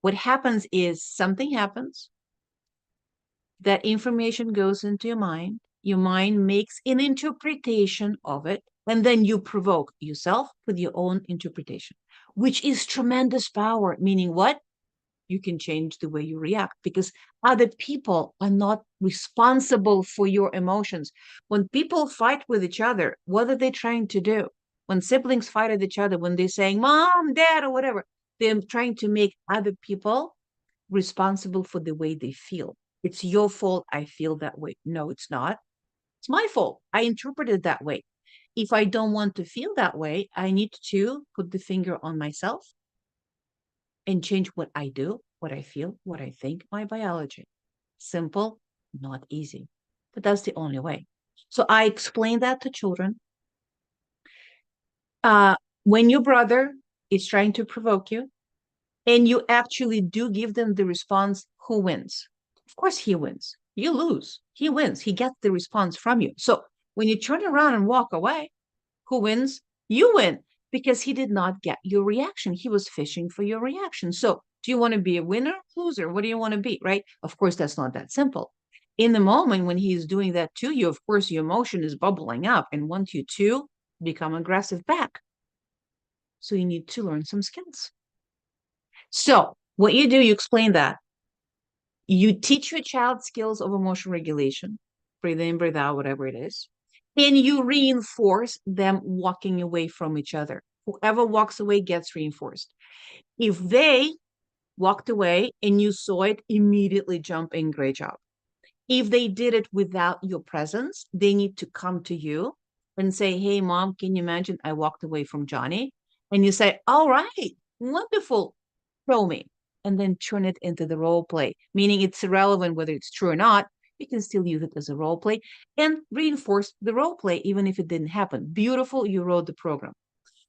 What happens is something happens, that information goes into your mind makes an interpretation of it, And then you provoke yourself with your own interpretation, which is tremendous power. Meaning what? You can change the way you react because other people are not responsible for your emotions. When people fight with each other, what are they trying to do? When siblings fight with each other, when they're saying, Mom, Dad, or whatever, they're trying to make other people responsible for the way they feel. It's your fault I feel that way. No, it's not. It's my fault. I interpret it that way. If I don't want to feel that way, I need to put the finger on myself and change what I do, what I feel, what I think, my biology. Simple, not easy, but that's the only way. So I explain that to children. Uh, when your brother is trying to provoke you and you actually do give them the response, who wins? Of course, he wins. You lose. He wins. He gets the response from you. So when you turn around and walk away, who wins? You win because he did not get your reaction. He was fishing for your reaction. So do you want to be a winner, loser? What do you want to be, right? Of course, that's not that simple. In the moment when he's doing that to you, of course, your emotion is bubbling up and wants you to become aggressive back. So you need to learn some skills. So what you do, you explain that. You teach your child skills of emotional regulation, breathe in, breathe out, whatever it is. And you reinforce them walking away from each other. Whoever walks away gets reinforced. If they walked away and you saw it, immediately jump in, great job. If they did it without your presence, they need to come to you and say, hey, Mom, can you imagine I walked away from Johnny? And you say, all right, wonderful, show me. And then turn it into the role play, meaning it's irrelevant whether it's true or not. You can still use it as a role play and reinforce the role play, even if it didn't happen. Beautiful, you wrote the program.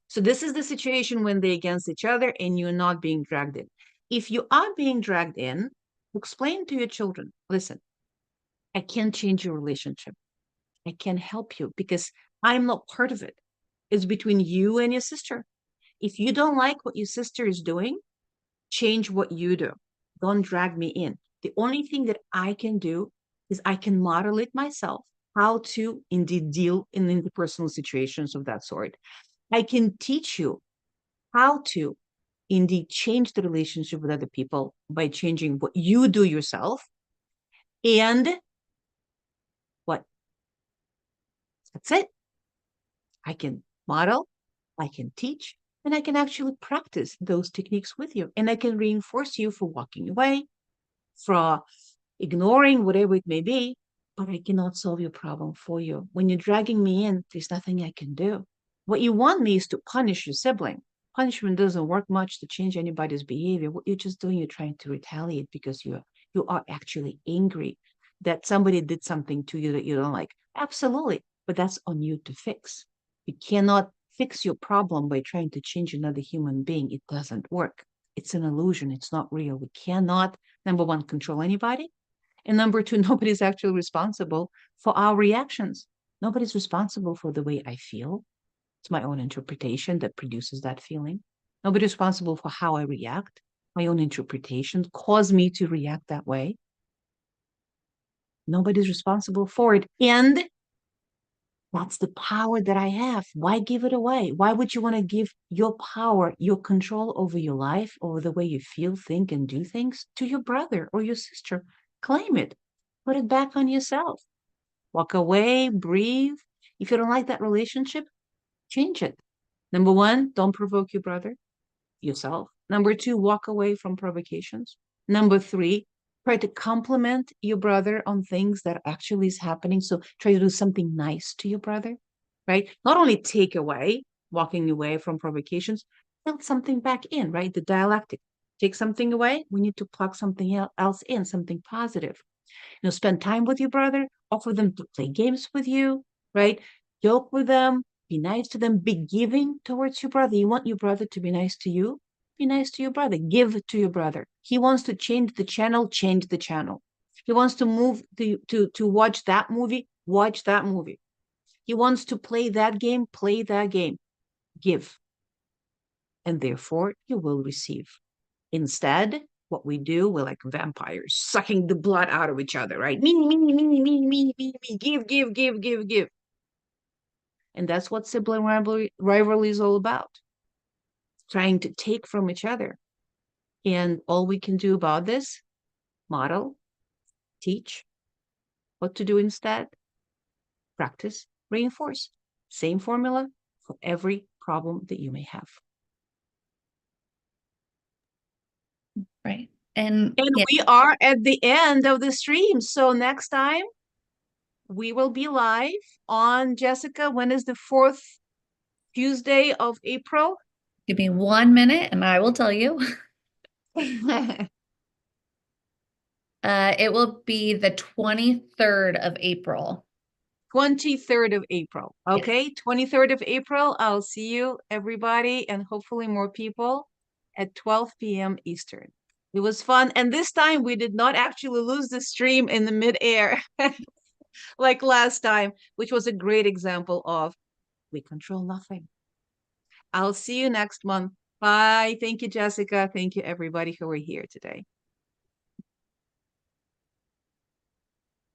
So this is the situation when they're against each other and you're not being dragged in. If you are being dragged in, explain to your children, listen, I can't change your relationship. I can't help you because I'm not part of it. It's between you and your sister. If you don't like what your sister is doing, change what you do. Don't drag me in. The only thing that I can do is I can model it myself, how to indeed deal in interpersonal situations of that sort. I can teach you how to indeed change the relationship with other people by changing what you do yourself. And what? That's it. I can model, I can teach, and I can actually practice those techniques with you. And I can reinforce you for walking away, for ignoring whatever it may be, but I cannot solve your problem for you. When you're dragging me in, there's nothing I can do. What you want me is to punish your sibling. Punishment doesn't work much to change anybody's behavior. What you're just doing, you're trying to retaliate because you are actually angry that somebody did something to you that you don't like. Absolutely. But that's on you to fix. You cannot fix your problem by trying to change another human being. It doesn't work. It's an illusion. It's not real. We cannot, number one, control anybody. And number two, nobody's actually responsible for our reactions. Nobody's responsible for the way I feel. It's my own interpretation that produces that feeling. Nobody's responsible for how I react. My own interpretation caused me to react that way. Nobody's responsible for it. And that's the power that I have. Why give it away? Why would you want to give your power, your control over your life, over the way you feel, think, and do things to your brother or your sister? Claim it. Put it back on yourself. Walk away, breathe. If you don't like that relationship, change it. Number one, don't provoke your brother, yourself. Number two, walk away from provocations. Number three, try to compliment your brother on things that actually is happening. So try to do something nice to your brother, right? Not only take away, walking away from provocations, build something back in, right? The dialectic. Take something away, we need to plug something else in, something positive. Spend time with your brother, offer them to play games with you, right? Joke with them, be nice to them, be giving towards your brother. You want your brother to be nice to you? Be nice to your brother. Give to your brother. He wants to change the channel, change the channel. He wants to move to watch that movie, watch that movie. He wants to play that game, play that game. Give. And therefore you will receive. Instead, what we do, we're like vampires, sucking the blood out of each other, right? Me, me, me, me, me, me, me, me, give, give, give, give, give. And that's what sibling rivalry is all about, trying to take from each other. And all we can do about this, model, teach what to do instead, practice, reinforce. Same formula for every problem that you may have. Right. And And yeah, we are at the end of the stream. So next time we will be live on, Jessica. When is the fourth Tuesday of April? give me 1 minute and I will tell you. 'It will be the 23rd of April. 23rd of April. Yes. Okay, 23rd of April. I'll see you, everybody, and hopefully more people at 12 p.m. Eastern. It was fun. And this time we did not actually lose the stream in the midair like last time, which was a great example of we control nothing. I'll see you next month. Bye. Thank you, Jessica. Thank you, everybody who were here today.